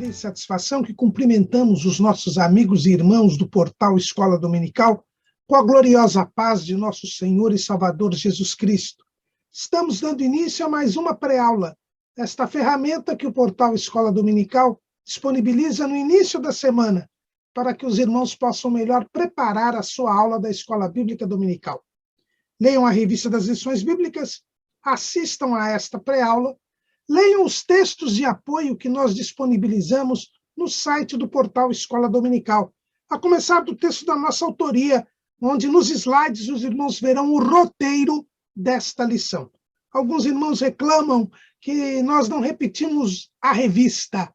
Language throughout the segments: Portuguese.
alegria e satisfação que cumprimentamos os nossos amigos e irmãos do portal Escola Dominical com a gloriosa paz de nosso Senhor e Salvador Jesus Cristo. Estamos dando início a mais uma pré-aula, esta ferramenta que o portal Escola Dominical disponibiliza no início da semana, para que os irmãos possam melhor preparar a sua aula da Escola Bíblica Dominical. Leiam a revista das lições bíblicas, assistam a esta pré-aula, leiam os textos de apoio que nós disponibilizamos no site do portal Escola Dominical, a começar do texto da nossa autoria, onde nos slides os irmãos verão o roteiro desta lição. Alguns irmãos reclamam que nós não repetimos a revista.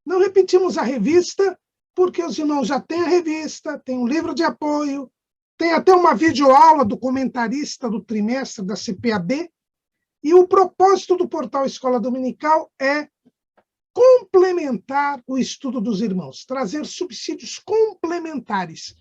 Não repetimos a revista porque os irmãos já têm a revista, tem um livro de apoio, tem até uma videoaula do comentarista do trimestre da CPAD, e o propósito do portal Escola Dominical é complementar o estudo dos irmãos, trazer subsídios complementares.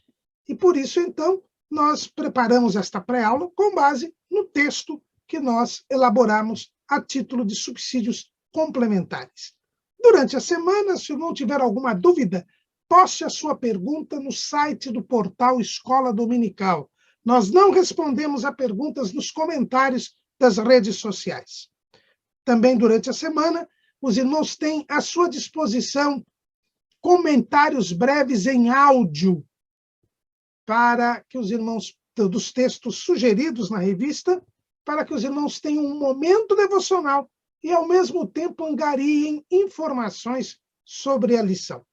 E por isso, então, nós preparamos esta pré-aula com base no texto que nós elaboramos a título de subsídios complementares. Durante a semana, se o irmão tiver alguma dúvida, poste a sua pergunta no site do portal Escola Dominical. Nós não respondemos a perguntas nos comentários das redes sociais. Também durante a semana, os irmãos têm à sua disposição comentários breves em áudio para que os irmãos, dos textos sugeridos na revista, para que os irmãos tenham um momento devocional e, ao mesmo tempo, angariem informações sobre a lição.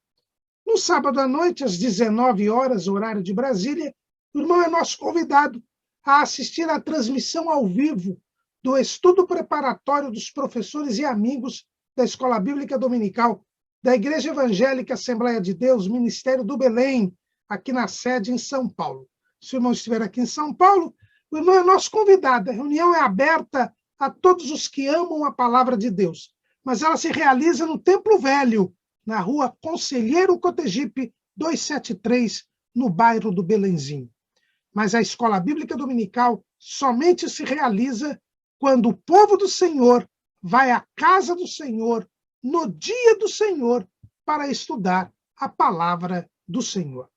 No sábado à noite, às 19 horas, horário de Brasília, o irmão é nosso convidado a assistir à transmissão ao vivo do estudo preparatório dos professores e amigos da Escola Bíblica Dominical, da Igreja Evangélica Assembleia de Deus, Ministério do Belém, aqui na sede em São Paulo. Se o irmão estiver aqui em São Paulo, o irmão é nosso convidado. A reunião é aberta a todos os que amam a palavra de Deus, mas ela se realiza no Templo Velho, na rua Conselheiro Cotegipe, 273, no bairro do Belenzinho. Mas a Escola Bíblica Dominical somente se realiza quando o povo do Senhor vai à casa do Senhor, no dia do Senhor, para estudar a palavra do Senhor.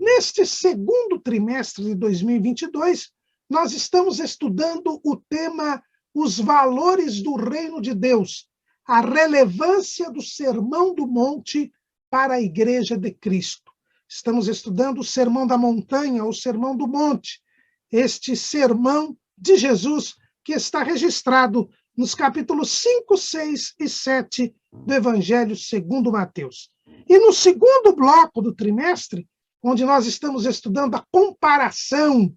Neste segundo trimestre de 2022, nós estamos estudando o tema Os Valores do Reino de Deus, a relevância do Sermão do Monte para a Igreja de Cristo. Estamos estudando o Sermão da Montanha, ou Sermão do Monte, este sermão de Jesus que está registrado nos capítulos 5, 6 e 7 do Evangelho segundo Mateus. E no segundo bloco do trimestre, onde nós estamos estudando a comparação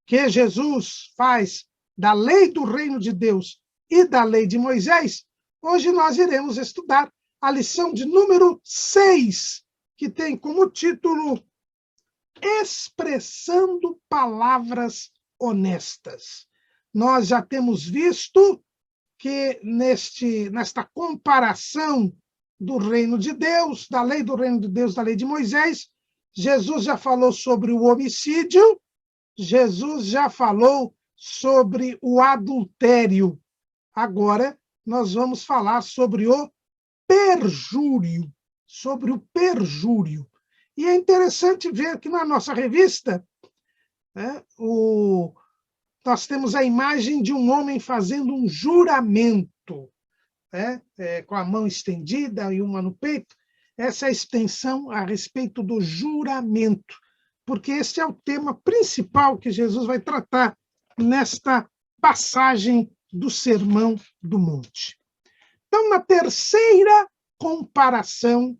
que Jesus faz da lei do reino de Deus e da lei de Moisés, hoje nós iremos estudar a lição de número 6, que tem como título Expressando Palavras Honestas. Nós já temos visto que nesta comparação do reino de Deus, da lei do reino de Deus, da lei de Moisés, Jesus já falou sobre o homicídio, Jesus já falou sobre o adultério. Agora, nós vamos falar sobre o perjúrio, E é interessante ver que na nossa revista, nós temos a imagem de um homem fazendo um juramento, com a mão estendida e uma no peito. Essa é a extensão a respeito do juramento, porque esse é o tema principal que Jesus vai tratar nesta passagem do Sermão do Monte. Então, na terceira comparação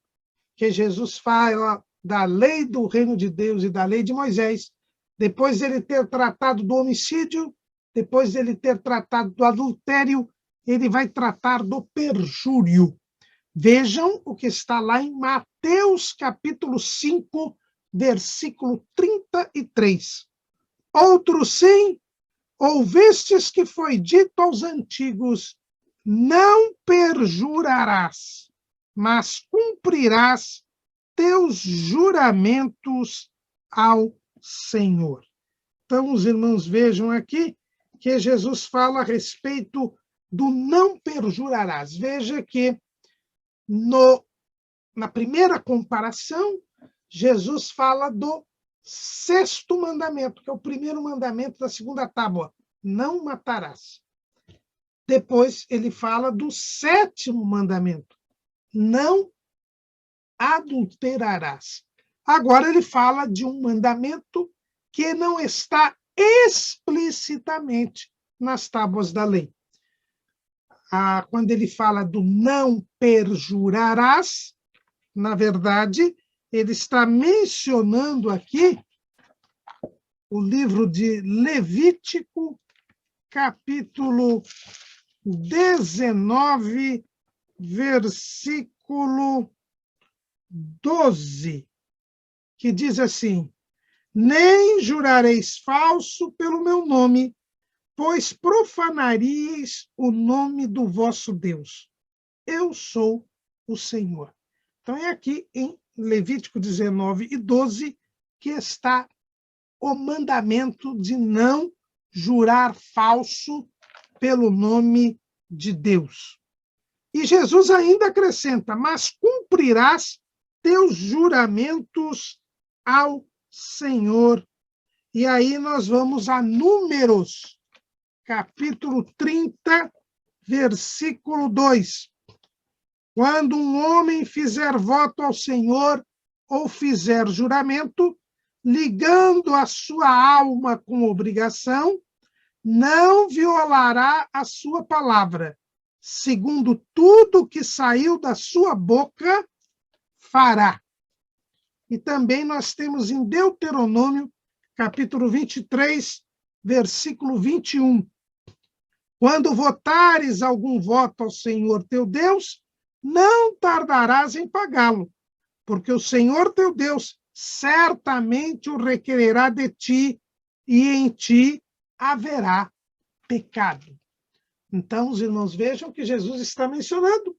que Jesus fala da lei do reino de Deus e da lei de Moisés, depois de ele ter tratado do homicídio, depois de ele ter tratado do adultério, ele vai tratar do perjúrio. Vejam o que está lá em Mateus capítulo 5, versículo 33. Outro sim, ouvistes que foi dito aos antigos, não perjurarás, mas cumprirás teus juramentos ao Senhor. Então, os irmãos vejam aqui que Jesus fala a respeito do não perjurarás. Veja que no na primeira comparação, Jesus fala do 6º mandamento, que é o primeiro mandamento da segunda tábua: não matarás. Depois ele fala do 7º mandamento: não adulterarás. Agora ele fala de um mandamento que não está explicitamente nas tábuas da lei. Quando ele fala do não perjurarás, na verdade, ele está mencionando aqui o livro de Levítico, capítulo 19, versículo 12, que diz assim: nem jurareis falso pelo meu nome, pois profanaríeis o nome do vosso Deus. Eu sou o Senhor. Então, é aqui em Levítico 19 e 12 que está o mandamento de não jurar falso pelo nome de Deus. E Jesus ainda acrescenta: mas cumprirás teus juramentos ao Senhor. E aí nós vamos a Números, capítulo 30, versículo 2. Quando um homem fizer voto ao Senhor ou fizer juramento, ligando a sua alma com obrigação, não violará a sua palavra. Segundo tudo que saiu da sua boca, fará. E também nós temos em Deuteronômio, capítulo 23, versículo 21. Quando votares algum voto ao Senhor teu Deus, não tardarás em pagá-lo, porque o Senhor teu Deus certamente o requererá de ti, e em ti haverá pecado. Então, os irmãos, vejam que Jesus está mencionando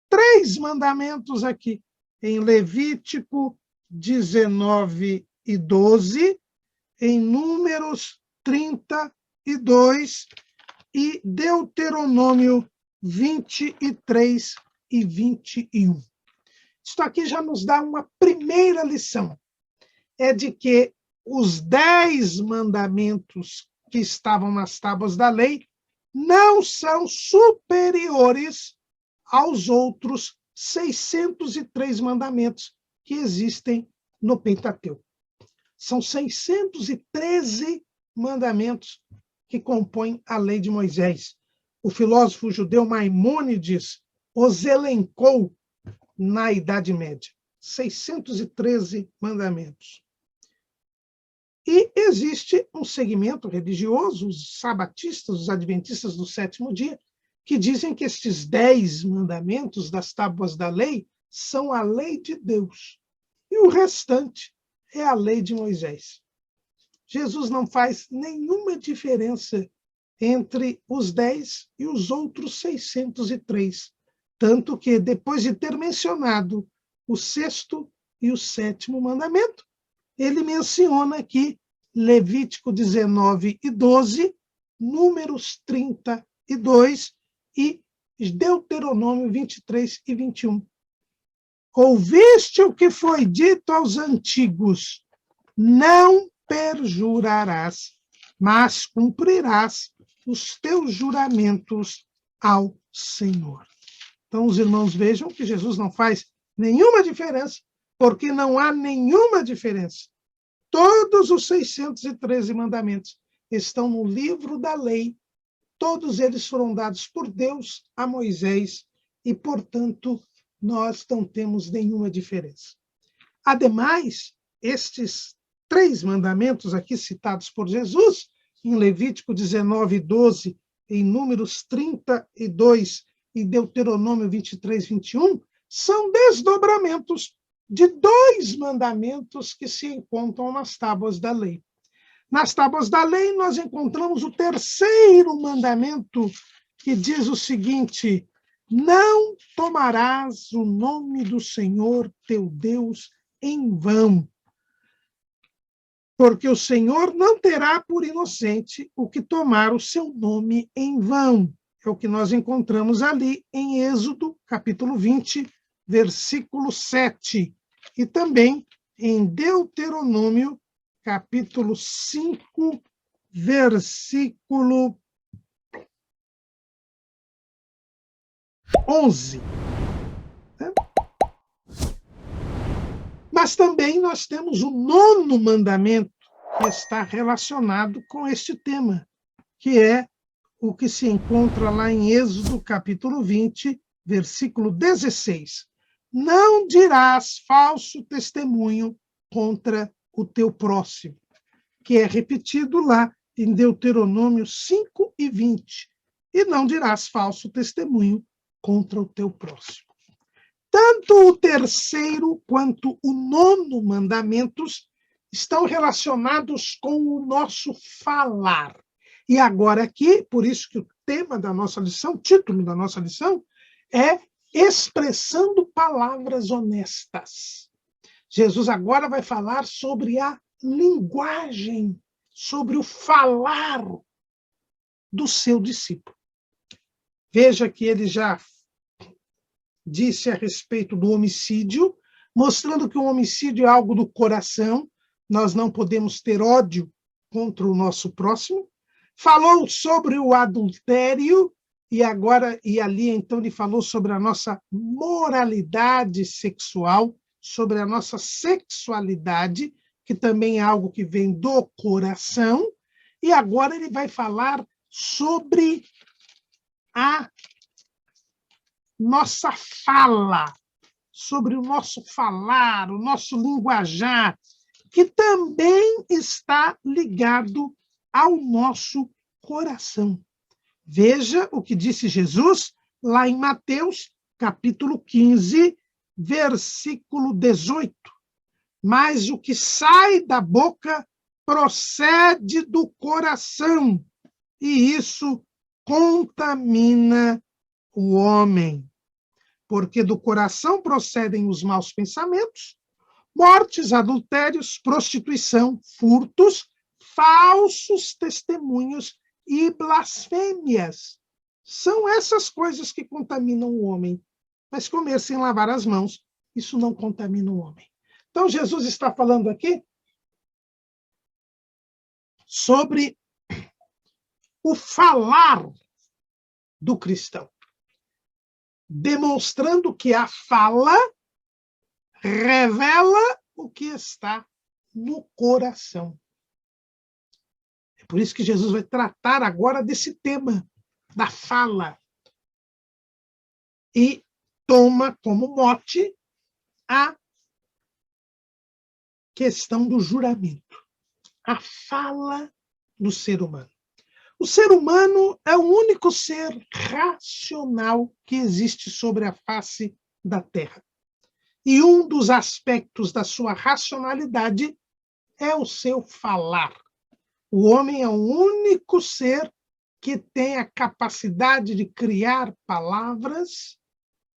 3 mandamentos aqui, em Levítico 19 e 12, em Números 32 e Deuteronômio 23 e 21. Isto aqui já nos dá uma primeira lição, é de que os 10 mandamentos que estavam nas tábuas da lei não são superiores aos outros 603 mandamentos que existem no Pentateuco. São 613 mandamentos que compõem a lei de Moisés. O filósofo judeu Maimônides os elencou na Idade Média. 613 mandamentos. E existe um segmento religioso, os sabatistas, os adventistas do 7º dia, que dizem que estes 10 mandamentos das tábuas da lei são a lei de Deus. E o restante é a lei de Moisés. Jesus não faz nenhuma diferença entre os 10 e os outros 603. Tanto que, depois de ter mencionado o 6º e o 7º mandamento, ele menciona aqui Levítico 19 e 12, Números 32 e Deuteronômio 23 e 21. Ouviste o que foi dito aos antigos: não perjurarás, mas cumprirás os teus juramentos ao Senhor. Então, os irmãos vejam que Jesus não faz nenhuma diferença, porque não há nenhuma diferença. Todos os 613 mandamentos estão no livro da lei, todos eles foram dados por Deus a Moisés e, portanto, nós não temos nenhuma diferença. Ademais, estes 3 mandamentos aqui citados por Jesus, em Levítico 19 e 12, em Números 32 e Deuteronômio 23 e 21, são desdobramentos de 2 mandamentos que se encontram nas tábuas da lei. Nas tábuas da lei, nós encontramos o 3º mandamento, que diz o seguinte: não tomarás o nome do Senhor teu Deus em vão, porque o Senhor não terá por inocente o que tomar o seu nome em vão. É o que nós encontramos ali em Êxodo, capítulo 20, versículo 7, e também em Deuteronômio, capítulo 5, versículo 11. Mas também nós temos o 9º mandamento, que está relacionado com este tema, que é o que se encontra lá em Êxodo, capítulo 20, versículo 16. Não dirás falso testemunho contra o teu próximo, que é repetido lá em Deuteronômio 5 e 20. E não dirás falso testemunho contra o teu próximo. Tanto o 3º quanto o 9º mandamentos estão relacionados com o nosso falar. E agora aqui, por isso que o tema da nossa lição, título da nossa lição, é expressando palavras honestas. Jesus agora vai falar sobre a linguagem, sobre o falar do seu discípulo. Veja que ele já disse a respeito do homicídio, mostrando que o homicídio é algo do coração, nós não podemos ter ódio contra o nosso próximo. Falou sobre o adultério, e ali então ele falou sobre a nossa moralidade sexual, sobre a nossa sexualidade, que também é algo que vem do coração, e agora ele vai falar sobre a nossa fala, sobre o nosso falar, o nosso linguajar, que também está ligado ao nosso coração. Veja o que disse Jesus lá em Mateus, capítulo 15, versículo 18. Mas o que sai da boca procede do coração, e isso contamina o homem. Porque do coração procedem os maus pensamentos, mortes, adultérios, prostituição, furtos, falsos testemunhos e blasfêmias. São essas coisas que contaminam o homem. Mas comer sem lavar as mãos, isso não contamina o homem. Então, Jesus está falando aqui sobre o falar do cristão, demonstrando que a fala revela o que está no coração. É por isso que Jesus vai tratar agora desse tema, da fala. E toma como mote a questão do juramento, a fala do ser humano. O ser humano é o único ser racional que existe sobre a face da Terra. E um dos aspectos da sua racionalidade é o seu falar. O homem é o único ser que tem a capacidade de criar palavras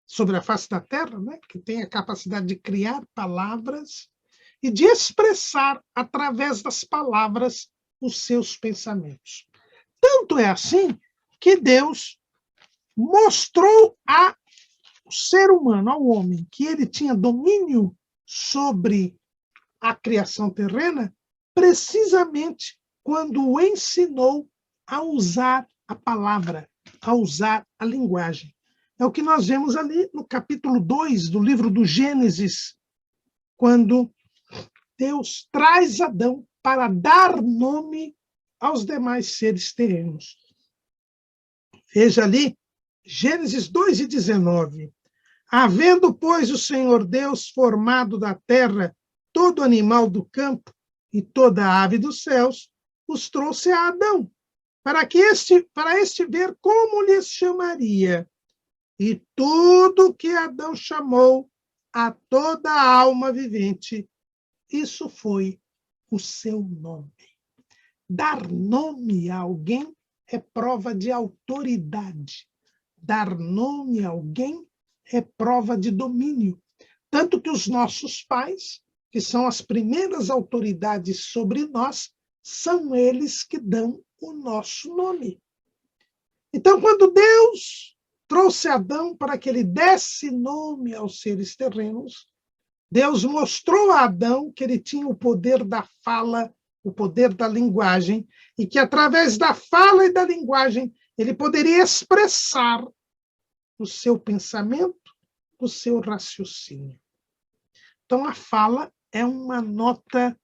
sobre a face da Terra, né? Que tem a capacidade de criar palavras e de expressar através das palavras os seus pensamentos. Tanto é assim que Deus mostrou ao ser humano, ao homem, que ele tinha domínio sobre a criação terrena, precisamente quando o ensinou a usar a palavra, a usar a linguagem. É o que nós vemos ali no capítulo 2 do livro do Gênesis, quando Deus traz Adão para dar nome aos demais seres terrenos. Veja ali, Gênesis 2:19. Havendo, pois, o Senhor Deus formado da terra todo animal do campo e toda ave dos céus, os trouxe a Adão, para este ver como lhes chamaria. E tudo que Adão chamou a toda alma vivente, isso foi o seu nome. Dar nome a alguém é prova de autoridade. Dar nome a alguém é prova de domínio. Tanto que os nossos pais, que são as primeiras autoridades sobre nós, são eles que dão o nosso nome. Então, quando Deus trouxe Adão para que ele desse nome aos seres terrenos, Deus mostrou a Adão que ele tinha o poder da fala, o poder da linguagem, e que através da fala e da linguagem ele poderia expressar o seu pensamento, o seu raciocínio. Então, a fala é uma nota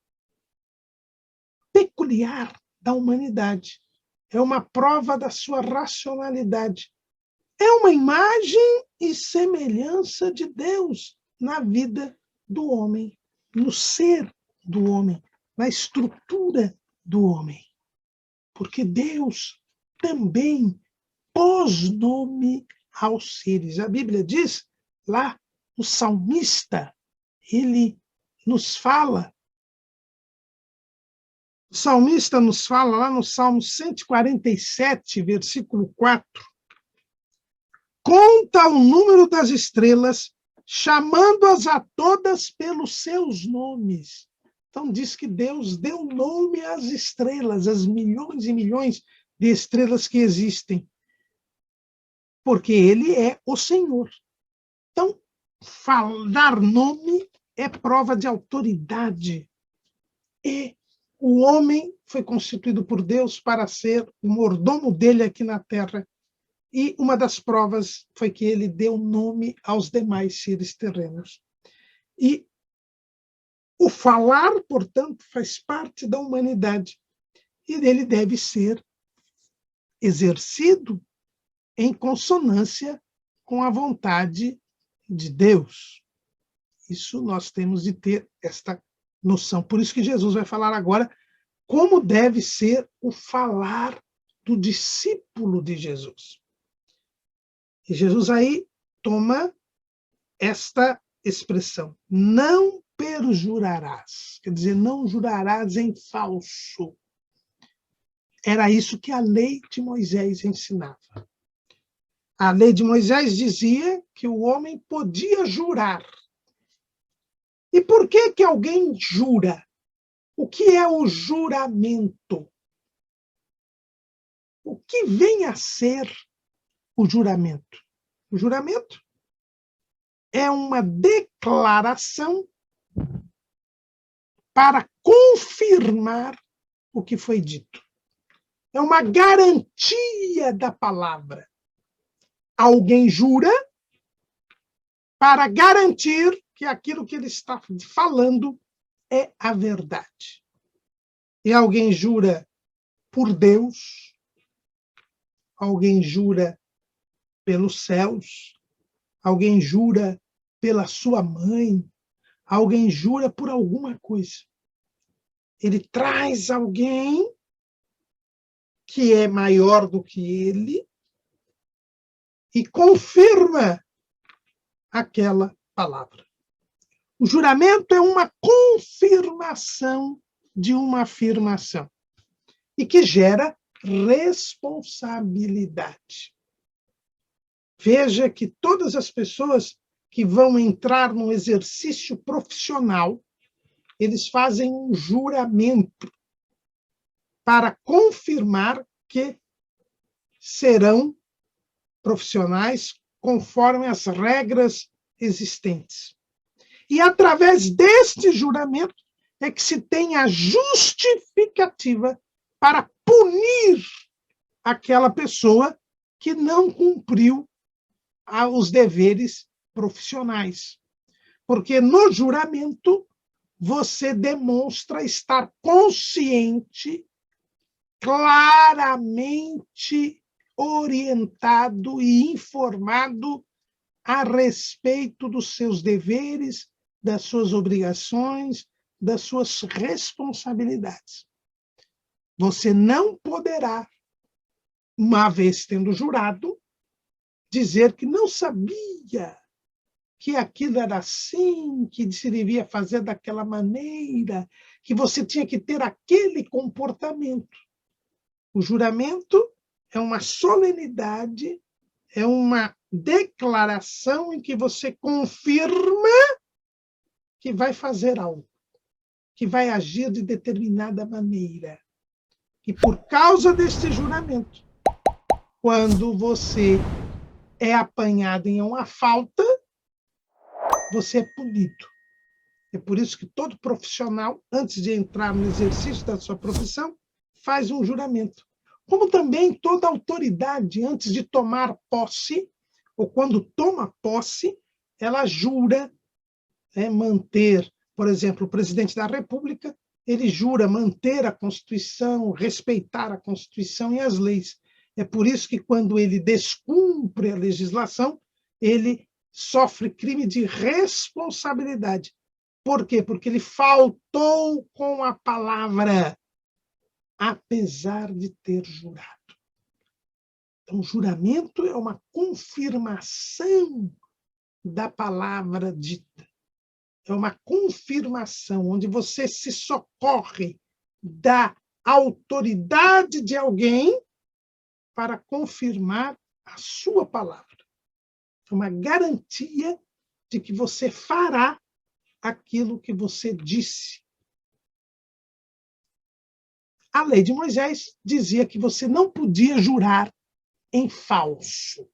peculiar da humanidade. É uma prova da sua racionalidade. É uma imagem e semelhança de Deus na vida do homem, no ser do homem, na estrutura do homem. Porque Deus também pôs nome aos seres. A Bíblia diz, lá, o salmista, ele nos fala, o salmista nos fala lá no Salmo 147, versículo 4, conta o número das estrelas, chamando-as a todas pelos seus nomes. Então diz que Deus deu nome às estrelas, às milhões e milhões de estrelas que existem, porque Ele é o Senhor. Então, dar nome é prova de autoridade. E o homem foi constituído por Deus para ser o mordomo dele aqui na terra. E uma das provas foi que ele deu nome aos demais seres terrenos. E o falar, portanto, faz parte da humanidade. E ele deve ser exercido em consonância com a vontade de Deus. Isso nós temos de ter esta noção. Por isso que Jesus vai falar agora como deve ser o falar do discípulo de Jesus. E Jesus aí toma esta expressão, não perjurarás, quer dizer, não jurarás em falso. Era isso que a lei de Moisés ensinava. A lei de Moisés dizia que o homem podia jurar. E por que que alguém jura? O que é o juramento? O que vem a ser o juramento? O juramento é uma declaração para confirmar o que foi dito. É uma garantia da palavra. Alguém jura para garantir que aquilo que ele está falando é a verdade. E alguém jura por Deus, alguém jura pelos céus, alguém jura pela sua mãe, alguém jura por alguma coisa. Ele traz alguém que é maior do que ele e confirma aquela palavra. O juramento é uma confirmação de uma afirmação e que gera responsabilidade. Veja que todas as pessoas que vão entrar no exercício profissional, eles fazem um juramento para confirmar que serão profissionais conforme as regras existentes. E através deste juramento é que se tem a justificativa para punir aquela pessoa que não cumpriu os deveres profissionais. Porque no juramento você demonstra estar consciente, claramente orientado e informado a respeito dos seus deveres, das suas obrigações, das suas responsabilidades. Você não poderá, uma vez tendo jurado, dizer que não sabia que aquilo era assim, que se devia fazer daquela maneira, que você tinha que ter aquele comportamento. O juramento é uma solenidade, é uma declaração em que você confirma que vai fazer algo, que vai agir de determinada maneira. E por causa deste juramento, quando você é apanhado em uma falta, você é punido. É por isso que todo profissional, antes de entrar no exercício da sua profissão, faz um juramento. Como também toda autoridade, antes de tomar posse, ou quando toma posse, ela jura manter, por exemplo, o presidente da República, ele jura manter a Constituição, respeitar a Constituição e as leis. É por isso que, quando ele descumpre a legislação, ele sofre crime de responsabilidade. Por quê? Porque ele faltou com a palavra, apesar de ter jurado. Então, juramento é uma confirmação da palavra dita. É uma confirmação, onde você se socorre da autoridade de alguém para confirmar a sua palavra. É uma garantia de que você fará aquilo que você disse. A lei de Moisés dizia que você não podia jurar em falso.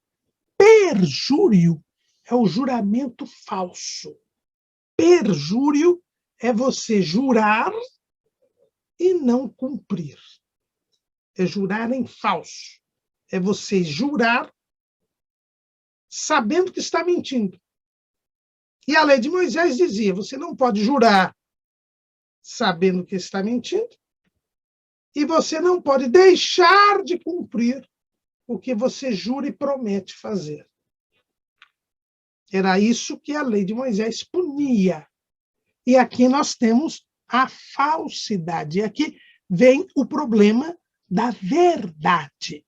Perjúrio é o juramento falso. Perjúrio é você jurar e não cumprir. É jurar em falso. É você jurar sabendo que está mentindo. E a lei de Moisés dizia, você não pode jurar sabendo que está mentindo, e você não pode deixar de cumprir o que você jura e promete fazer. Era isso que a lei de Moisés punia. E aqui nós temos a falsidade. E aqui vem o problema da verdade.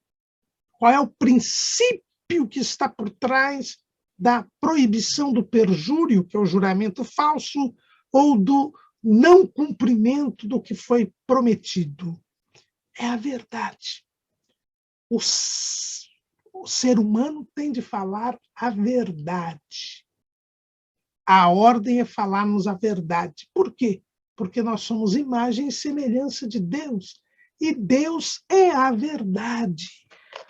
Qual é o princípio que está por trás da proibição do perjúrio, que é o juramento falso, ou do não cumprimento do que foi prometido? É a verdade. O ser humano tem de falar a verdade. A ordem é falarmos a verdade. Por quê? Porque nós somos imagem e semelhança de Deus. E Deus é a verdade.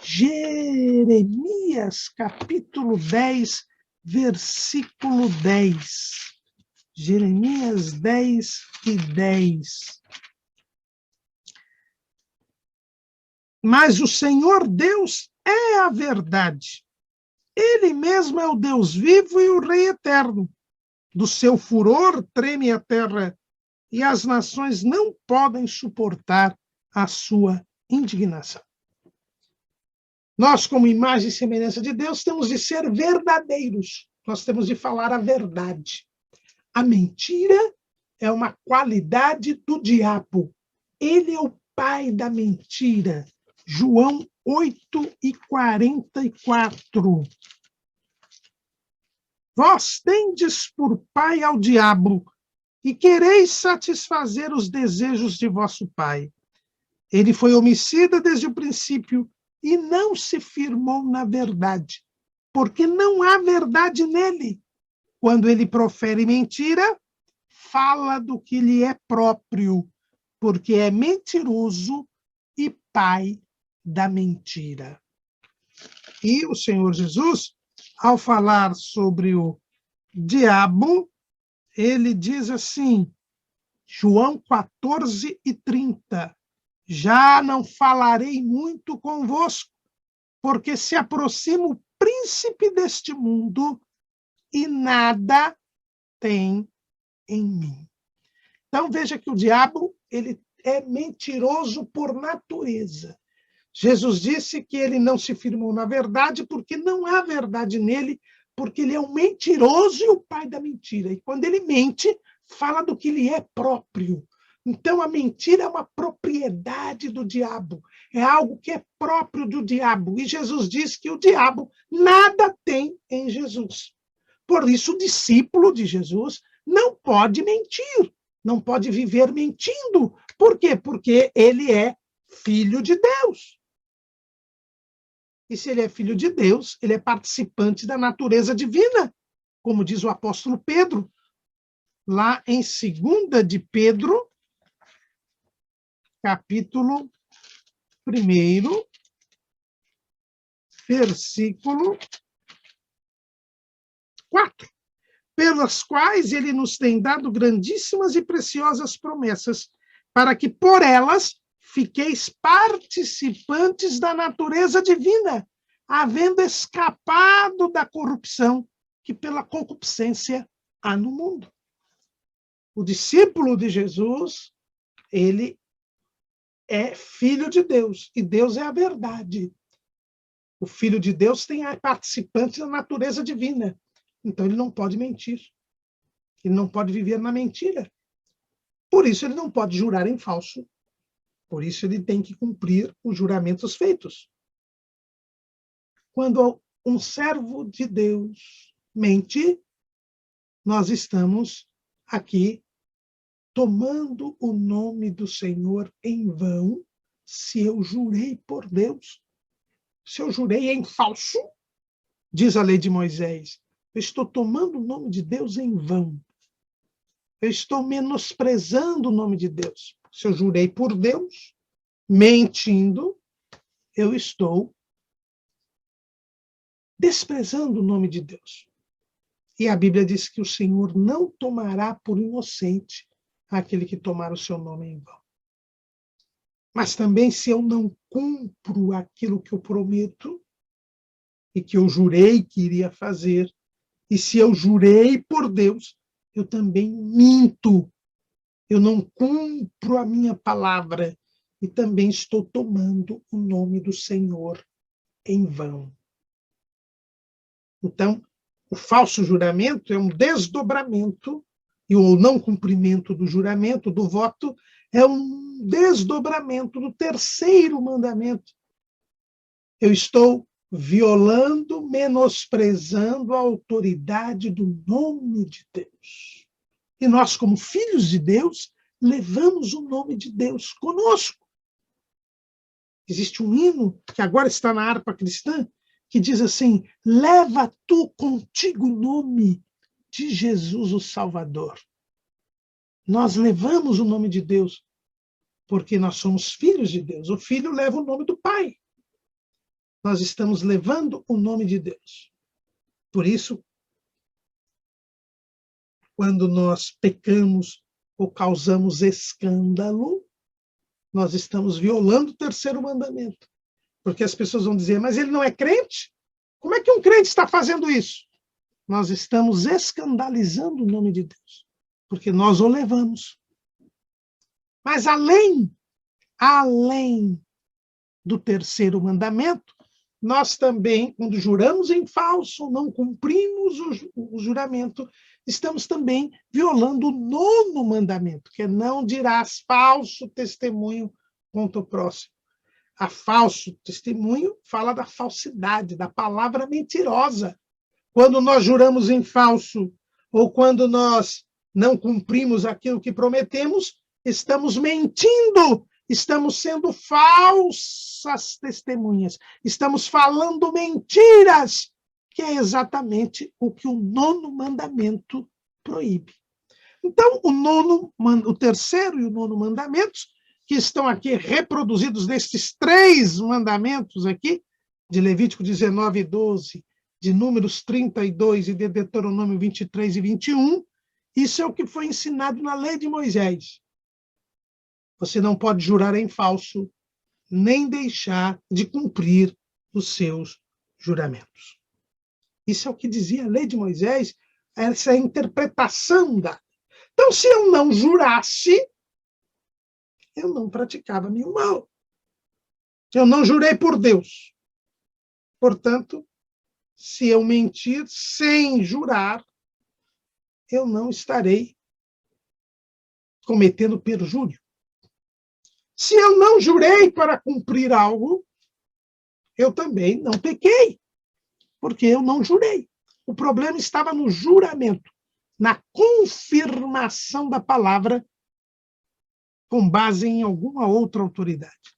Jeremias, capítulo 10, versículo 10. Jeremias 10 e 10. Mas o Senhor Deus é a verdade. Ele mesmo é o Deus vivo e o Rei eterno. Do seu furor treme a terra, e as nações não podem suportar a sua indignação. Nós, como imagem e semelhança de Deus, temos de ser verdadeiros. Nós temos de falar a verdade. A mentira é uma qualidade do diabo. Ele é o pai da mentira. João 8:44. Vós tendes por pai ao diabo, e quereis satisfazer os desejos de vosso pai. Ele foi homicida desde o princípio e não se firmou na verdade, porque não há verdade nele. Quando ele profere mentira, fala do que lhe é próprio, porque é mentiroso e pai da mentira. E o Senhor Jesus, ao falar sobre o diabo, ele diz assim, João 14:30, já não falarei muito convosco, porque se aproxima o príncipe deste mundo e nada tem em mim. Então veja que o diabo, ele é mentiroso por natureza. Jesus disse que ele não se firmou na verdade porque não há verdade nele, porque ele é um mentiroso e o pai da mentira. E quando ele mente, fala do que lhe é próprio. Então a mentira é uma propriedade do diabo, é algo que é próprio do diabo. E Jesus diz que o diabo nada tem em Jesus. Por isso o discípulo de Jesus não pode mentir, não pode viver mentindo. Por quê? Porque ele é filho de Deus. E se ele é filho de Deus, ele é participante da natureza divina, como diz o apóstolo Pedro, lá em 2 de Pedro, capítulo 1, versículo 4, pelas quais ele nos tem dado grandíssimas e preciosas promessas, para que por elas fiqueis participantes da natureza divina, havendo escapado da corrupção que pela concupiscência há no mundo. O discípulo de Jesus, ele é filho de Deus, e Deus é a verdade. O filho de Deus tem a participante da natureza divina. Então ele não pode mentir. Ele não pode viver na mentira. Por isso ele não pode jurar em falso. Por isso ele tem que cumprir os juramentos feitos. Quando um servo de Deus mente, nós estamos aqui tomando o nome do Senhor em vão, se eu jurei por Deus. Se eu jurei em falso, diz a lei de Moisés, eu estou tomando o nome de Deus em vão. Eu estou menosprezando o nome de Deus. Se eu jurei por Deus, mentindo, eu estou desprezando o nome de Deus. E a Bíblia diz que o Senhor não tomará por inocente aquele que tomar o seu nome em vão. Mas também, se eu não cumpro aquilo que eu prometo e que eu jurei que iria fazer, e se eu jurei por Deus, eu também minto. Eu não cumpro a minha palavra e também estou tomando o nome do Senhor em vão. Então, o falso juramento é um desdobramento, e o não cumprimento do juramento, do voto, é um desdobramento do terceiro mandamento. Eu estou violando, menosprezando a autoridade do nome de Deus. E nós, como filhos de Deus, levamos o nome de Deus conosco. Existe um hino, que agora está na harpa cristã, que diz assim: leva tu contigo o nome de Jesus o Salvador. Nós levamos o nome de Deus, porque nós somos filhos de Deus. O filho leva o nome do Pai. Nós estamos levando o nome de Deus. Por isso, quando nós pecamos ou causamos escândalo, nós estamos violando o terceiro mandamento. Porque as pessoas vão dizer, mas ele não é crente? Como é que um crente está fazendo isso? Nós estamos escandalizando o nome de Deus, porque nós o levamos. Mas além do terceiro mandamento, nós também, quando juramos em falso, não cumprimos o juramento, estamos também violando o nono mandamento, que é não dirás falso testemunho contra o próximo. A falso testemunho fala da falsidade, da palavra mentirosa. Quando nós juramos em falso, ou quando nós não cumprimos aquilo que prometemos, estamos mentindo, estamos sendo falsas testemunhas, estamos falando mentiras, que é exatamente o que o nono mandamento proíbe. Então, o terceiro e o nono mandamentos, que estão aqui reproduzidos nestes 3 mandamentos aqui, de Levítico 19 e 12, de Números 32 e de Deuteronômio 23 e 21, isso é o que foi ensinado na lei de Moisés. Você não pode jurar em falso, nem deixar de cumprir os seus juramentos. Isso é o que dizia a lei de Moisés, essa é a interpretação da. Então, se eu não jurasse, eu não praticava nenhum mal. Eu não jurei por Deus. Portanto, se eu mentir sem jurar, eu não estarei cometendo perjúrio. Se eu não jurei para cumprir algo, eu também não pequei, porque eu não jurei. O problema estava no juramento, na confirmação da palavra com base em alguma outra autoridade.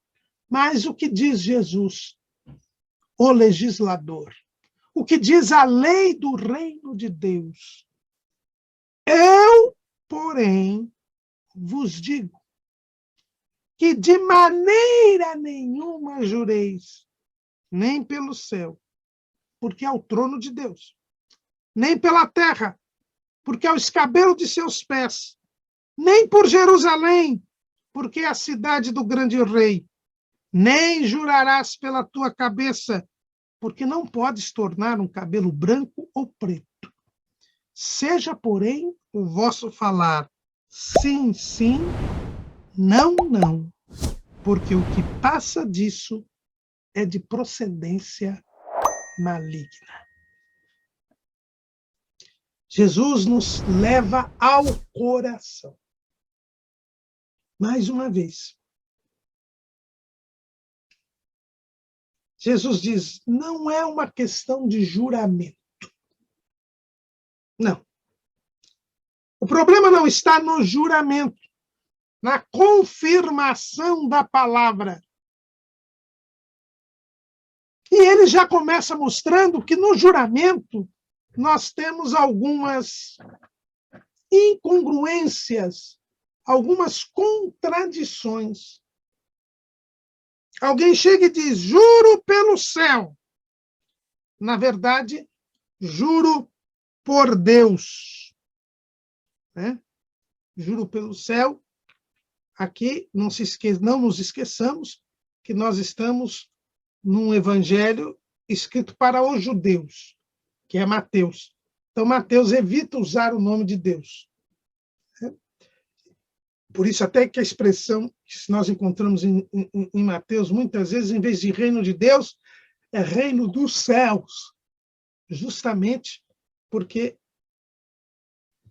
Mas o que diz Jesus, o legislador? O que diz a lei do reino de Deus? Eu, porém, vos digo que de maneira nenhuma jureis, nem pelo céu, porque é o trono de Deus, nem pela terra, porque é o escabelo de seus pés, nem por Jerusalém, porque é a cidade do grande rei, nem jurarás pela tua cabeça, porque não podes tornar um cabelo branco ou preto. Seja, porém, o vosso falar sim, sim, não, não, porque o que passa disso é de procedência maligna. Jesus nos leva ao coração. Mais uma vez. Jesus diz, não é uma questão de juramento. Não. O problema não está no juramento, na confirmação da palavra. E ele já começa mostrando que no juramento nós temos algumas incongruências, algumas contradições. Alguém chega e diz, juro pelo céu. Na verdade, juro por Deus. Né? Juro pelo céu. Aqui, não nos esqueçamos que nós estamos num evangelho escrito para os judeus, que é Mateus. Então, Mateus evita usar o nome de Deus. Por isso, até que a expressão que nós encontramos em Mateus, muitas vezes, em vez de reino de Deus, é reino dos céus. Justamente porque,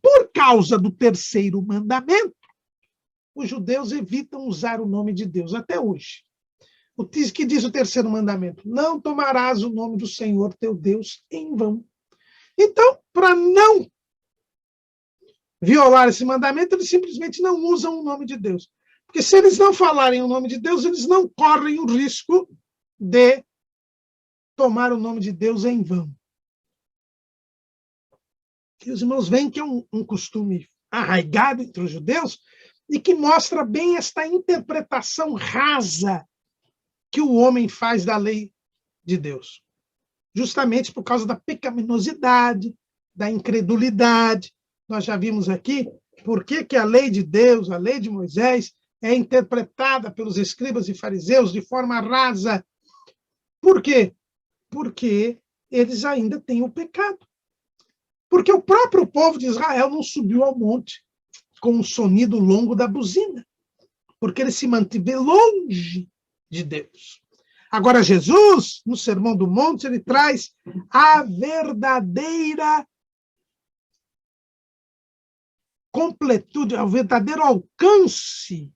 por causa do terceiro mandamento, os judeus evitam usar o nome de Deus até hoje. O que diz o terceiro mandamento? Não tomarás o nome do Senhor teu Deus em vão. Então, para não violar esse mandamento, eles simplesmente não usam o nome de Deus. Porque se eles não falarem o nome de Deus, eles não correm o risco de tomar o nome de Deus em vão. E os irmãos veem que é um costume arraigado entre os judeus e que mostra bem esta interpretação rasa que o homem faz da lei de Deus. Justamente por causa da pecaminosidade, da incredulidade. Nós já vimos aqui por que a lei de Deus, a lei de Moisés, é interpretada pelos escribas e fariseus de forma rasa. Por quê? Porque eles ainda têm o pecado. Porque o próprio povo de Israel não subiu ao monte com o sonido longo da buzina, porque ele se manteve longe de Deus. Agora, Jesus, no Sermão do Monte, ele traz a verdadeira completude, o verdadeiro alcance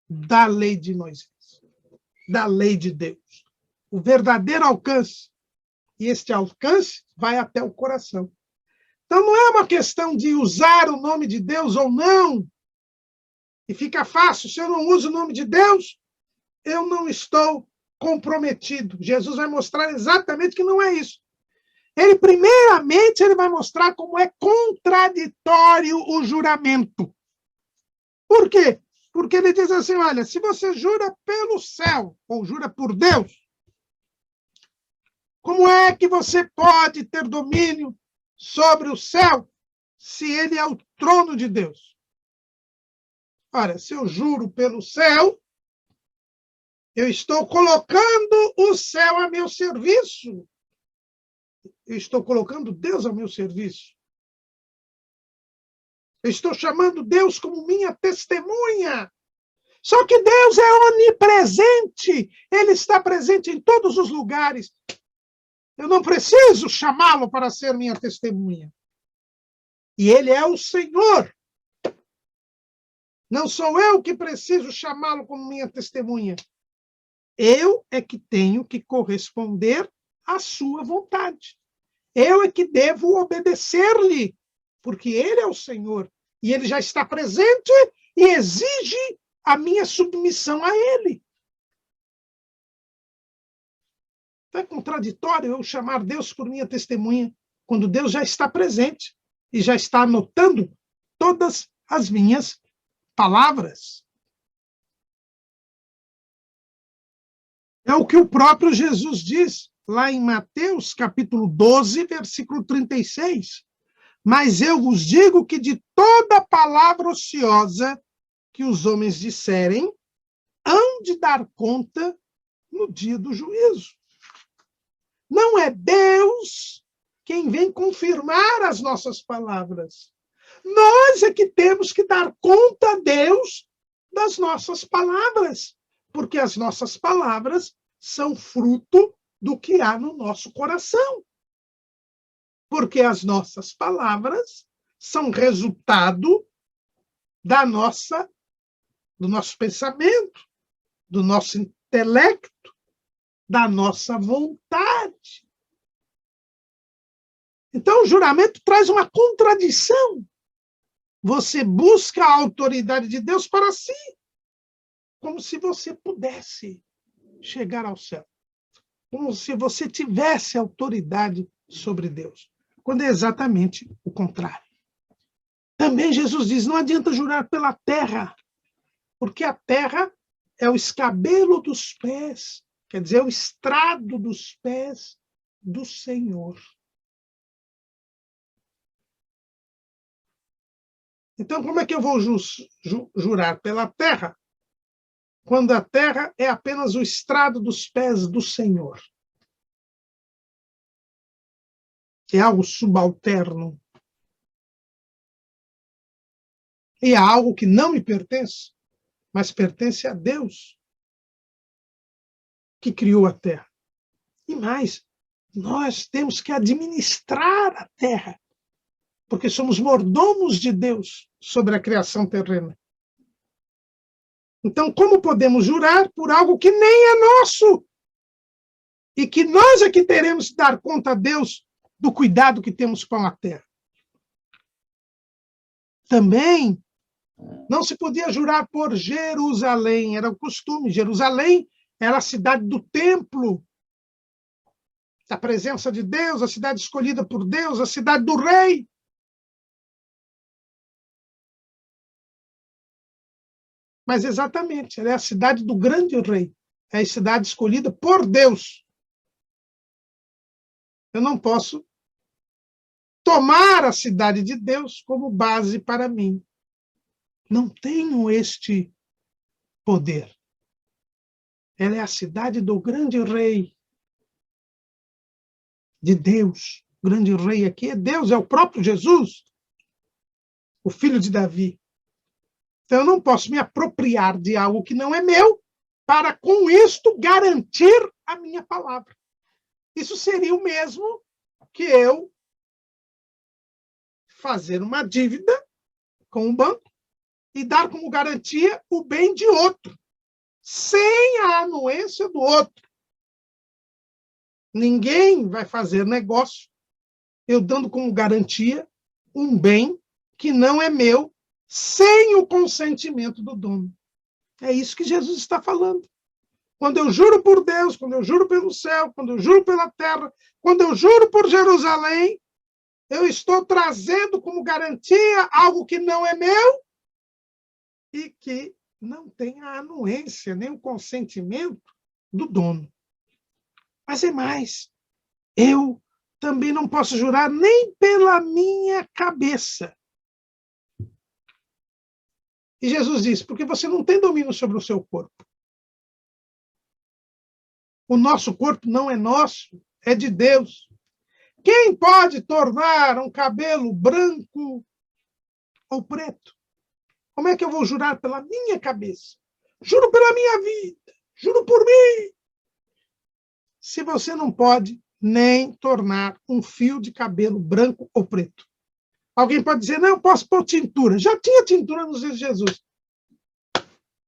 da lei de Moisés, da lei de Deus. O verdadeiro alcance. E este alcance vai até o coração. Então, não é uma questão de usar o nome de Deus ou não. E fica fácil. Se eu não uso o nome de Deus, eu não estou comprometido. Jesus vai mostrar exatamente que não é isso. Primeiramente, ele vai mostrar como é contraditório o juramento. Por quê? Porque ele diz assim, olha, se você jura pelo céu, ou jura por Deus, como é que você pode ter domínio sobre o céu se ele é o trono de Deus? Ora, se eu juro pelo céu, eu estou colocando o céu a meu serviço. Eu estou colocando Deus a meu serviço. Eu estou chamando Deus como minha testemunha. Só que Deus é onipresente. Ele está presente em todos os lugares. Eu não preciso chamá-lo para ser minha testemunha. E ele é o Senhor. Não sou eu que preciso chamá-lo como minha testemunha. Eu é que tenho que corresponder à sua vontade. Eu é que devo obedecer-lhe, porque ele é o Senhor. E ele já está presente e exige a minha submissão a ele. É contraditório eu chamar Deus por minha testemunha, quando Deus já está presente e já está anotando todas as minhas palavras. É o que o próprio Jesus diz lá em Mateus, capítulo 12, versículo 36. Mas eu vos digo que de toda palavra ociosa que os homens disserem, hão de dar conta no dia do juízo. Não é Deus quem vem confirmar as nossas palavras. Nós é que temos que dar conta a Deus das nossas palavras, porque as nossas palavras são fruto do que há no nosso coração. Porque as nossas palavras são resultado do nosso pensamento, do nosso intelecto, da nossa vontade. Então, o juramento traz uma contradição. Você busca a autoridade de Deus para si, como se você pudesse chegar ao céu, como se você tivesse autoridade sobre Deus, quando é exatamente o contrário. Também Jesus diz, não adianta jurar pela terra, porque a terra é o escabelo dos pés, quer dizer, é o estrado dos pés do Senhor. Então, como é que eu vou jurar pela terra, quando a terra é apenas o estrado dos pés do Senhor? É algo subalterno. E é algo que não me pertence, mas pertence a Deus, que criou a terra. E mais, nós temos que administrar a terra, porque somos mordomos de Deus sobre a criação terrena. Então, como podemos jurar por algo que nem é nosso? E que nós é que teremos que dar conta a Deus do cuidado que temos com a terra. Também não se podia jurar por Jerusalém, era o costume. Jerusalém era a cidade do templo, da presença de Deus, a cidade escolhida por Deus, a cidade do rei. Mas exatamente, ela é a cidade do grande rei, é a cidade escolhida por Deus. Eu não posso tomar a cidade de Deus como base para mim. Não tenho este poder. Ela é a cidade do grande rei, de Deus. O grande rei aqui é Deus, é o próprio Jesus, o filho de Davi. Então, eu não posso me apropriar de algo que não é meu para, com isto, garantir a minha palavra. Isso seria o mesmo que eu fazer uma dívida com um banco e dar como garantia o bem de outro, sem a anuência do outro. Ninguém vai fazer negócio eu dando como garantia um bem que não é meu, sem o consentimento do dono. É isso que Jesus está falando. Quando eu juro por Deus, quando eu juro pelo céu, quando eu juro pela terra, quando eu juro por Jerusalém, eu estou trazendo como garantia algo que não é meu e que não tem a anuência, nem o consentimento do dono. Mas é mais. Eu também não posso jurar nem pela minha cabeça. E Jesus diz, porque você não tem domínio sobre o seu corpo. O nosso corpo não é nosso, é de Deus. Quem pode tornar um cabelo branco ou preto? Como é que eu vou jurar pela minha cabeça? Juro pela minha vida, juro por mim. Se você não pode nem tornar um fio de cabelo branco ou preto. Alguém pode dizer, não, eu posso pôr tintura. Já tinha tintura nos dias de Jesus.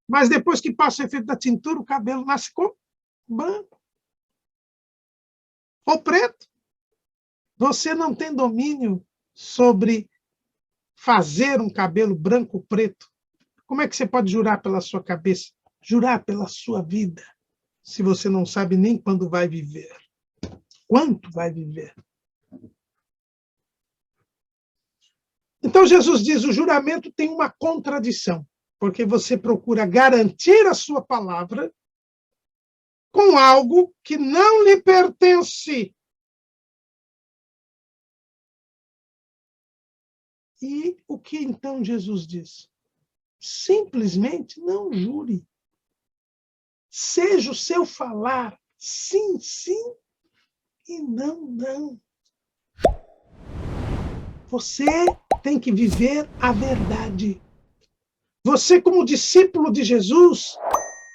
Mas depois que passa o efeito da tintura, o cabelo nasce como branco ou preto. Você não tem domínio sobre fazer um cabelo branco ou preto. Como é que você pode jurar pela sua cabeça? Jurar pela sua vida, se você não sabe nem quando vai viver. Quanto vai viver? Então, Jesus diz, o juramento tem uma contradição, porque você procura garantir a sua palavra com algo que não lhe pertence. E o que então Jesus diz? Simplesmente não jure. Seja o seu falar sim, sim e não, não. Você tem que viver a verdade. Você, como discípulo de Jesus,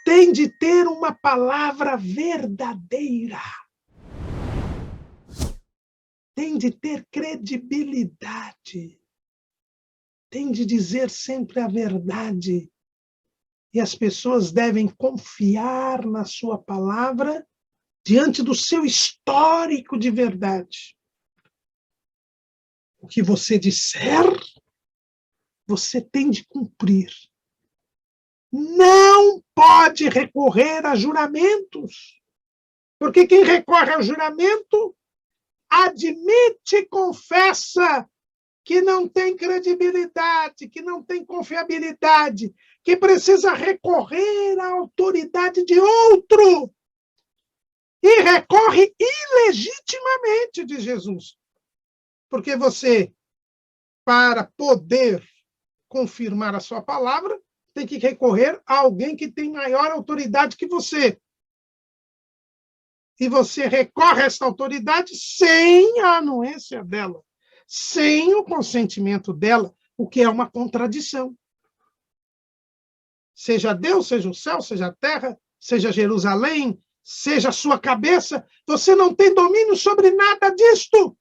tem de ter uma palavra verdadeira. Tem de ter credibilidade. Tem de dizer sempre a verdade. E as pessoas devem confiar na sua palavra diante do seu histórico de verdade. O que você disser, você tem de cumprir. Não pode recorrer a juramentos, porque quem recorre ao juramento admite e confessa que não tem credibilidade, que não tem confiabilidade, que precisa recorrer à autoridade de outro. E recorre ilegitimamente de Jesus. Porque você, para poder confirmar a sua palavra, tem que recorrer a alguém que tem maior autoridade que você. E você recorre a essa autoridade sem a anuência dela, sem o consentimento dela, o que é uma contradição. Seja Deus, seja o céu, seja a terra, seja Jerusalém, seja a sua cabeça, você não tem domínio sobre nada disto.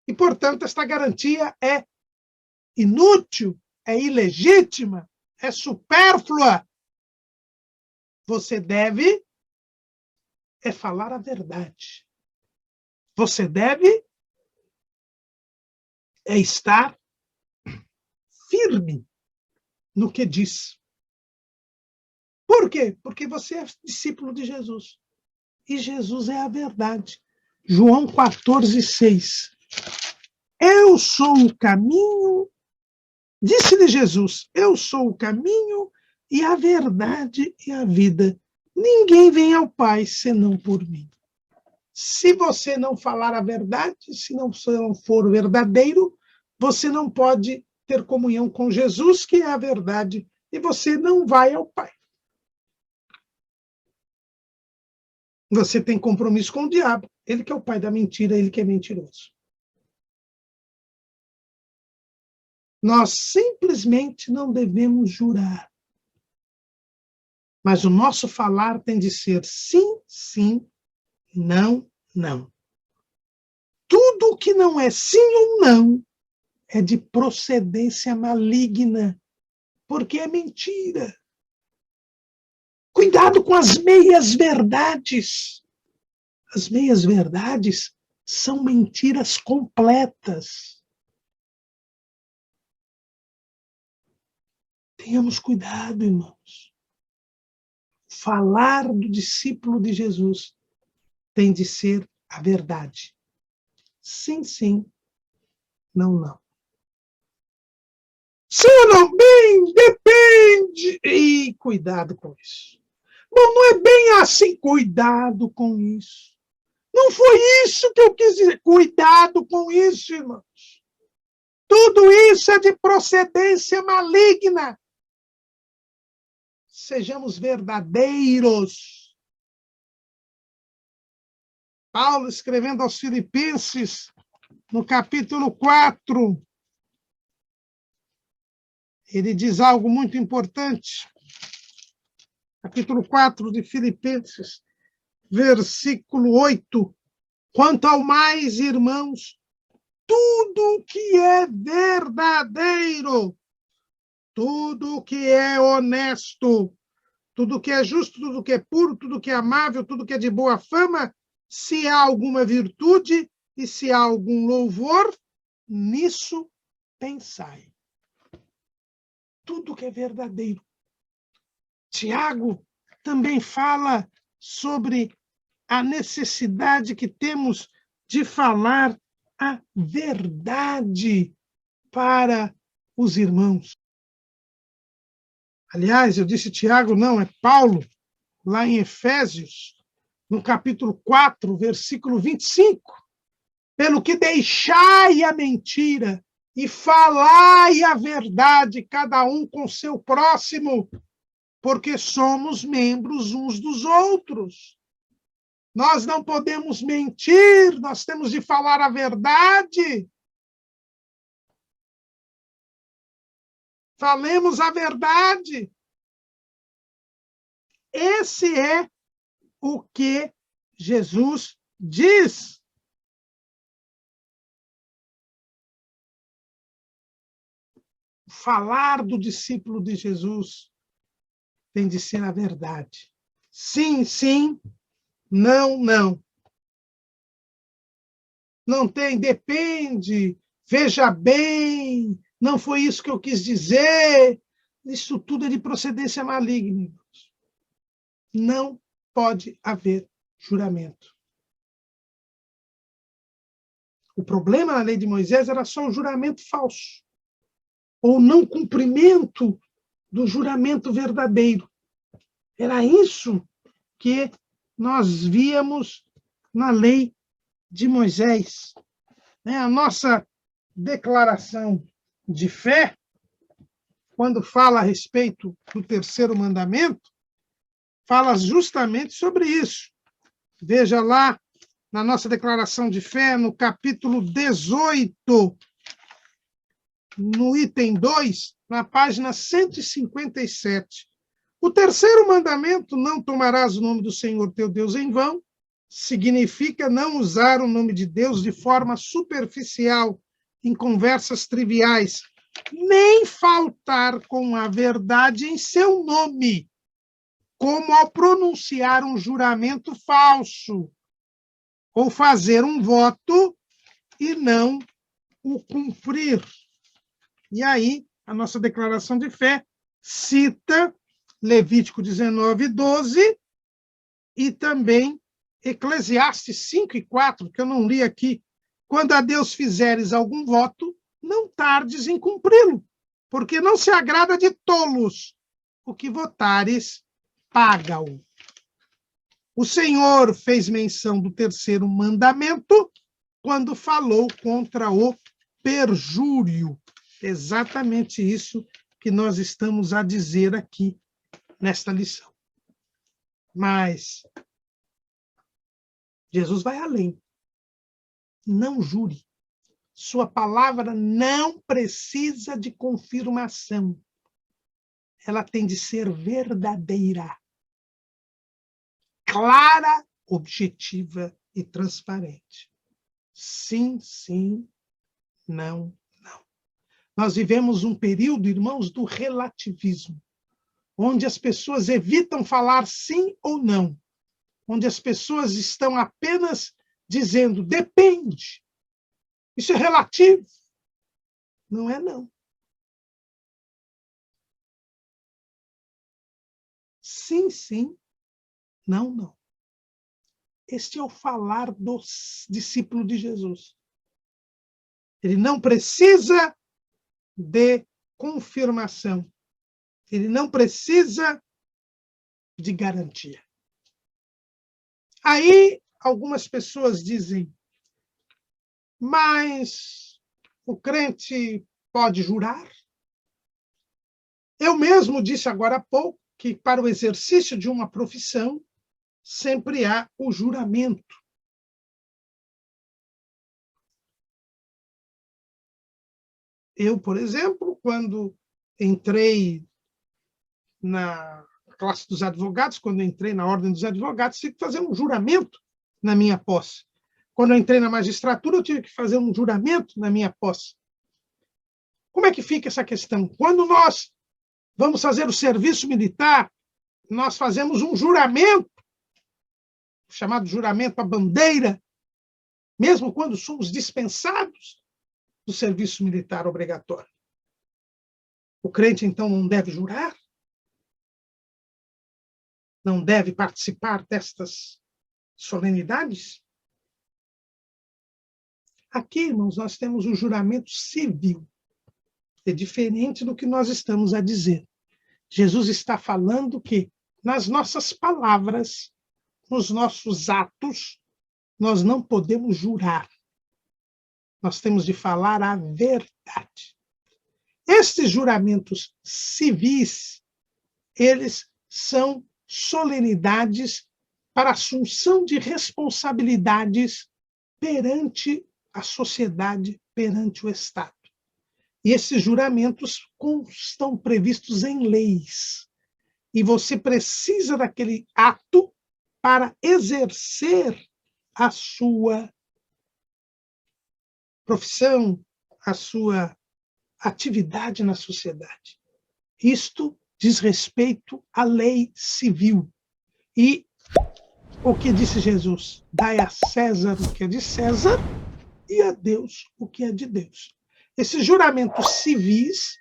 E, portanto, esta garantia é inútil, é ilegítima, é supérflua. Você deve falar a verdade. Você deve estar firme no que diz. Por quê? Porque você é discípulo de Jesus. E Jesus é a verdade. João 14:6. Eu sou o caminho, disse-lhe Jesus, eu sou o caminho e a verdade e a vida. Ninguém vem ao Pai senão por mim. Se você não falar a verdade, se não for verdadeiro, você não pode ter comunhão com Jesus, que é a verdade, e você não vai ao Pai. Você tem compromisso com o diabo, ele que é o pai da mentira, ele que é mentiroso. Nós simplesmente não devemos jurar. Mas o nosso falar tem de ser sim, sim, não, não. Tudo que não é sim ou não é de procedência maligna, porque é mentira. Cuidado com as meias-verdades. As meias-verdades são mentiras completas. Tenhamos cuidado, irmãos. Falar do discípulo de Jesus tem de ser a verdade. Sim, sim. Não, não. Sim ou não? Bem, depende. E cuidado com isso. Bom, não é bem assim. Cuidado com isso. Não foi isso que eu quis dizer. Cuidado com isso, irmãos. Tudo isso é de procedência maligna. Sejamos verdadeiros. Paulo, escrevendo aos Filipenses, no capítulo 4, ele diz algo muito importante. Capítulo 4 de Filipenses, versículo 8. Quanto ao mais, irmãos, tudo que é verdadeiro, tudo que é honesto, tudo que é justo, tudo que é puro, tudo que é amável, tudo que é de boa fama, se há alguma virtude e se há algum louvor, nisso pensai. Tudo que é verdadeiro. Tiago também fala sobre a necessidade que temos de falar a verdade para os irmãos. Aliás, eu disse Tiago, não, é Paulo. lá em Efésios, no capítulo 4, versículo 25. Pelo que deixai a mentira e falai a verdade, cada um com seu próximo, porque somos membros uns dos outros. Nós não podemos mentir, nós temos de falar a verdade. Falemos a verdade. Esse é o que Jesus diz. Falar do discípulo de Jesus tem de ser a verdade. Sim, sim, não, não. Não tem, depende, veja bem, não foi isso que eu quis dizer. Isso tudo é de procedência maligna. Não pode haver juramento. O problema na lei de Moisés era só o juramento falso, ou não cumprimento do juramento verdadeiro. Era isso que nós víamos na lei de Moisés. A nossa declaração de fé, quando fala a respeito do terceiro mandamento, fala justamente sobre isso. Veja lá na nossa declaração de fé, no capítulo 18, no item 2, na página 157. O terceiro mandamento, não tomarás o nome do Senhor teu Deus em vão, significa não usar o nome de Deus de forma superficial, em conversas triviais, nem faltar com a verdade em seu nome, como ao pronunciar um juramento falso, ou fazer um voto e não o cumprir. E aí, a nossa declaração de fé cita Levítico 19, 12 e também Eclesiastes 5 e 4, que eu não li aqui. Quando a Deus fizeres algum voto, não tardes em cumpri-lo, porque não se agrada de tolos. O que votares, paga-o. O Senhor fez menção do terceiro mandamento quando falou contra o perjúrio. Exatamente isso que nós estamos a dizer aqui nesta lição. Mas Jesus vai além. Não jure. Sua palavra não precisa de confirmação. Ela tem de ser verdadeira, clara, objetiva e transparente. Sim, sim, não, não. Nós vivemos um período, irmãos, do relativismo, onde as pessoas evitam falar sim ou não, onde as pessoas estão apenas dizendo depende. Isso é relativo. Não é, não. Sim, sim. Não, não. Este é o falar do discípulo de Jesus. Ele não precisa de confirmação. Ele não precisa de garantia. Aí, algumas pessoas dizem, mas o crente pode jurar? Eu mesmo disse agora há pouco que para o exercício de uma profissão sempre há o juramento. Eu, por exemplo, quando entrei na classe dos advogados, quando entrei na ordem dos advogados, tive que fazer um juramento na minha posse. Quando eu entrei na magistratura, eu tive que fazer um juramento na minha posse. Como é que fica essa questão? Quando nós vamos fazer o serviço militar, nós fazemos um juramento, chamado juramento à bandeira, mesmo quando somos dispensados do serviço militar obrigatório. O crente, então, não deve jurar? Não deve participar destas solenidades? Aqui, irmãos, nós temos o juramento civil. É diferente do que nós estamos a dizer. Jesus está falando que nas nossas palavras, nos nossos atos, nós não podemos jurar. Nós temos de falar a verdade. Estes juramentos civis, eles são solenidades para assunção de responsabilidades perante a sociedade, perante o Estado. E esses juramentos estão previstos em leis. E você precisa daquele ato para exercer a sua profissão, a sua atividade na sociedade. Isto diz respeito à lei civil. E o que disse Jesus? Dai a César o que é de César e a Deus o que é de Deus. Esses juramentos civis,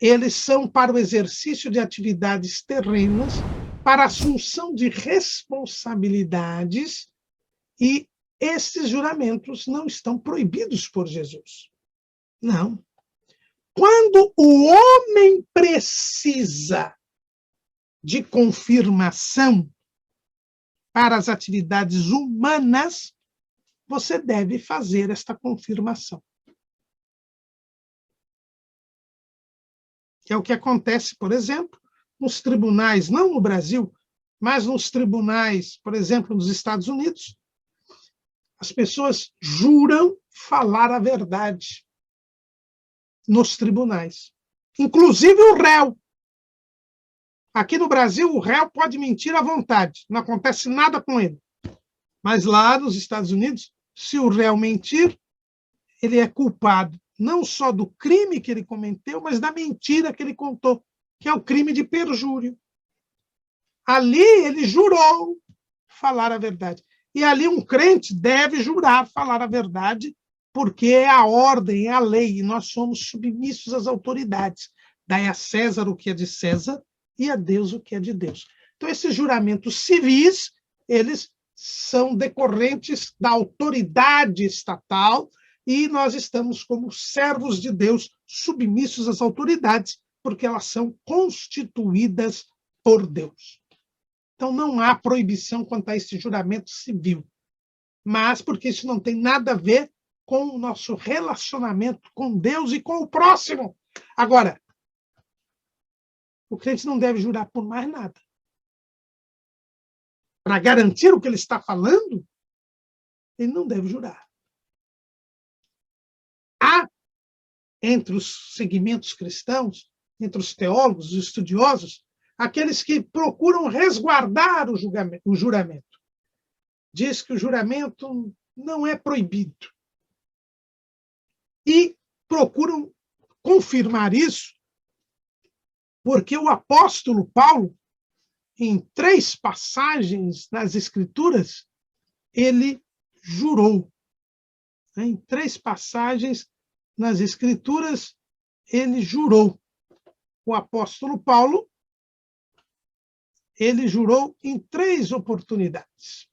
eles são para o exercício de atividades terrenas, para a assunção de responsabilidades, e esses juramentos não estão proibidos por Jesus. Não. Quando o homem precisa de confirmação para as atividades humanas, você deve fazer esta confirmação. Que é o que acontece, por exemplo, nos tribunais, não no Brasil, mas nos tribunais, por exemplo, nos Estados Unidos. As pessoas juram falar a verdade nos tribunais, inclusive o réu. Aqui no Brasil, o réu pode mentir à vontade, não acontece nada com ele. Mas lá nos Estados Unidos, se o réu mentir, ele é culpado não só do crime que ele cometeu, mas da mentira que ele contou, que é o crime de perjúrio. Ali ele jurou falar a verdade. E ali um crente deve jurar falar a verdade, porque é a ordem, é a lei, e nós somos submissos às autoridades. Dai a César o que é de César e a Deus o que é de Deus. Então, esses juramentos civis, eles são decorrentes da autoridade estatal, e nós estamos como servos de Deus, submissos às autoridades, porque elas são constituídas por Deus. Então, não há proibição quanto a esse juramento civil, mas porque isso não tem nada a ver com o nosso relacionamento com Deus e com o próximo. Agora, o crente não deve jurar por mais nada. Para garantir o que ele está falando, ele não deve jurar. Há, entre os segmentos cristãos, entre os teólogos, os estudiosos, aqueles que procuram resguardar o juramento. Diz que o juramento não é proibido. E procuram confirmar isso porque o apóstolo Paulo, em 3 passagens nas Escrituras, ele jurou. Em 3 passagens nas Escrituras, ele jurou. O apóstolo Paulo, ele jurou em 3 oportunidades.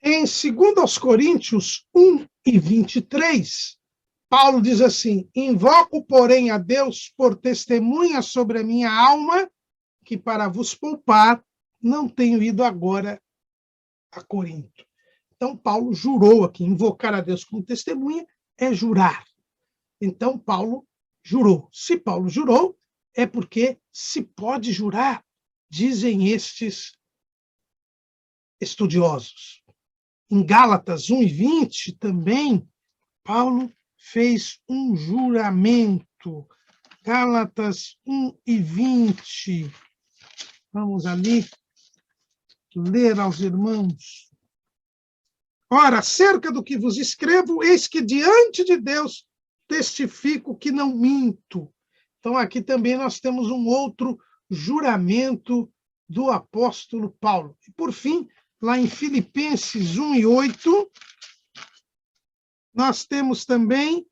Em 2 Coríntios 1:23, Paulo diz assim: invoco, porém, a Deus por testemunha sobre a minha alma, que para vos poupar não tenho ido agora a Corinto. Então, Paulo jurou aqui. Invocar a Deus como testemunha é jurar. Então, Paulo jurou. Se Paulo jurou, é porque se pode jurar, dizem estes estudiosos. Em Gálatas 1:20 também, Paulo fez um juramento. Gálatas 1:20. Vamos ali ler aos irmãos. Ora, acerca do que vos escrevo, eis que diante de Deus testifico que não minto. Então, aqui também nós temos um outro juramento do apóstolo Paulo. E, por fim, lá em Filipenses 1:8, nós temos também: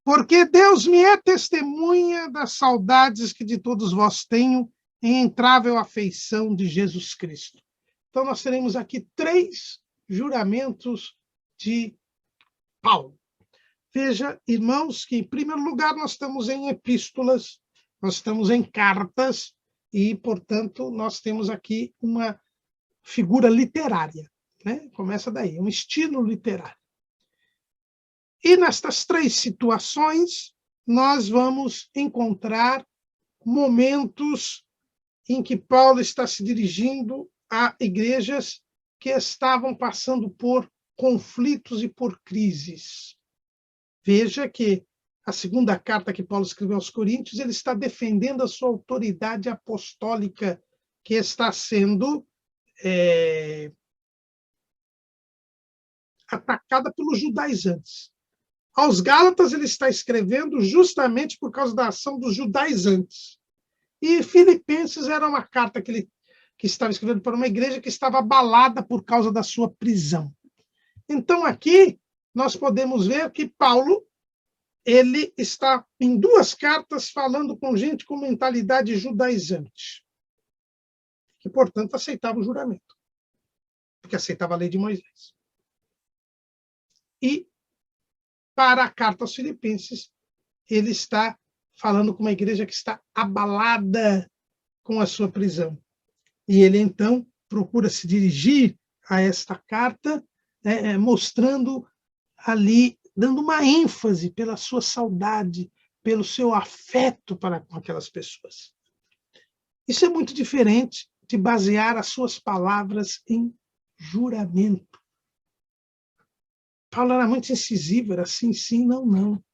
porque Deus me é testemunha das saudades que de todos vós tenho em entrável afeição de Jesus Cristo. Então, nós teremos aqui 3 juramentos de Paulo. Veja, irmãos, que em primeiro lugar nós estamos em epístolas, nós estamos em cartas, e, portanto, nós temos aqui uma figura literária, né? Começa daí, um estilo literário. E nestas três situações, nós vamos encontrar momentos em que Paulo está se dirigindo a igrejas que estavam passando por conflitos e por crises. Veja que a segunda carta que Paulo escreveu aos Coríntios, ele está defendendo a sua autoridade apostólica, que está sendo atacada pelos judaizantes. Aos Gálatas, ele está escrevendo justamente por causa da ação dos judaizantes. E Filipenses era uma carta que estava escrevendo para uma igreja que estava abalada por causa da sua prisão. Então, aqui, nós podemos ver que Paulo ele está em duas cartas falando com gente com mentalidade judaizante, que, portanto, aceitava o juramento, porque aceitava a lei de Moisés. E, para a carta aos Filipenses, ele está falando com uma igreja que está abalada com a sua prisão. E ele, então, procura se dirigir a esta carta, mostrando ali, dando uma ênfase pela sua saudade, pelo seu afeto para com aquelas pessoas. Isso é muito diferente de basear as suas palavras em juramento. Paulo era muito incisivo, era sim, sim, não, não.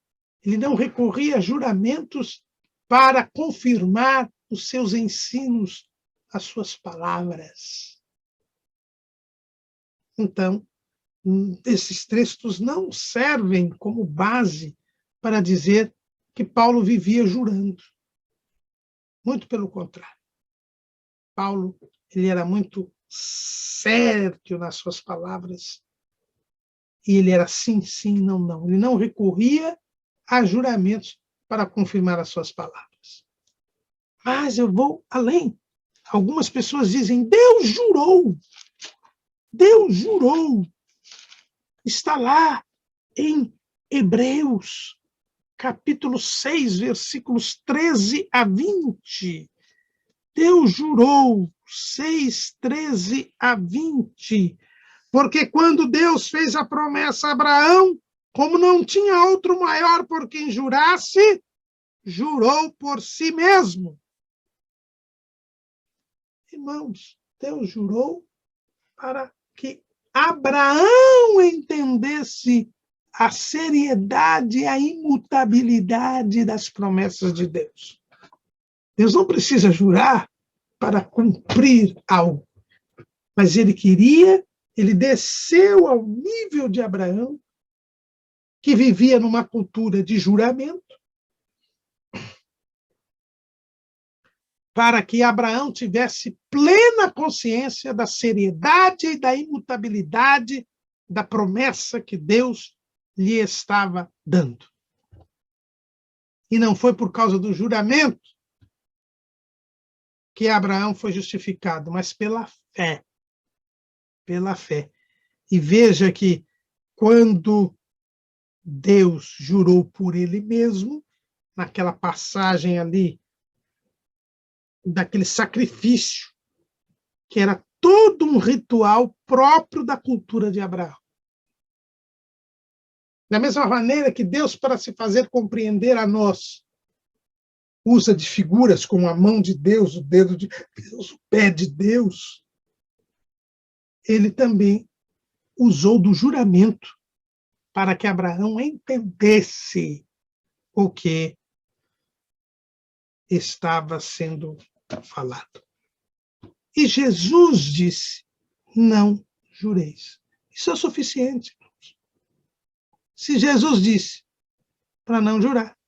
Ele não recorria a juramentos para confirmar os seus ensinos, as suas palavras. Então, esses textos não servem como base para dizer que Paulo vivia jurando. Muito pelo contrário. Paulo, ele era muito certo nas suas palavras. E ele era sim, sim, não, não. Ele não recorria a juramentos para confirmar as suas palavras. Mas eu vou além. Algumas pessoas dizem, Deus jurou. Deus jurou. Está lá em Hebreus, capítulo 6, versículos 13 a 20. Deus jurou, 6, 13 a 20. Porque quando Deus fez a promessa a Abraão, como não tinha outro maior por quem jurasse, jurou por si mesmo. Irmãos, Deus jurou para que Abraão entendesse a seriedade e a imutabilidade das promessas de Deus. Deus não precisa jurar para cumprir algo, mas ele desceu ao nível de Abraão, que vivia numa cultura de juramento, para que Abraão tivesse plena consciência da seriedade e da imutabilidade da promessa que Deus lhe estava dando. E não foi por causa do juramento que Abraão foi justificado, mas pela fé. Pela fé. E veja que quando Deus jurou por ele mesmo, naquela passagem ali, daquele sacrifício, que era todo um ritual próprio da cultura de Abraão. Da mesma maneira que Deus, para se fazer compreender a nós, usa de figuras como a mão de Deus, o dedo de Deus, o pé de Deus, ele também usou do juramento para que Abraão entendesse o que estava sendo falado. E Jesus disse, não jureis. Isso é o suficiente. Se Jesus disse para não jurar,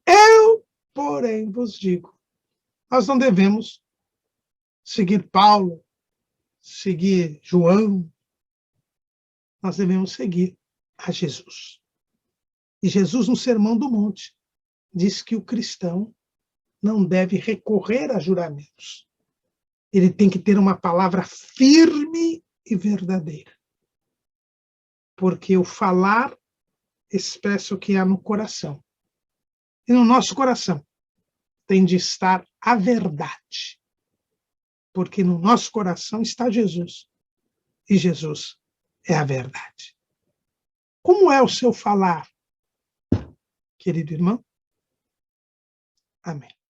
eu, porém, vos digo, nós não devemos seguir Paulo, seguir João, nós devemos seguir a Jesus. E Jesus, no Sermão do Monte, diz que o cristão não deve recorrer a juramentos. Ele tem que ter uma palavra firme e verdadeira. Porque o falar expressa o que há no coração. E no nosso coração tem de estar a verdade. porque no nosso coração está Jesus, e Jesus é a verdade. Como é o seu falar, querido irmão? Amém.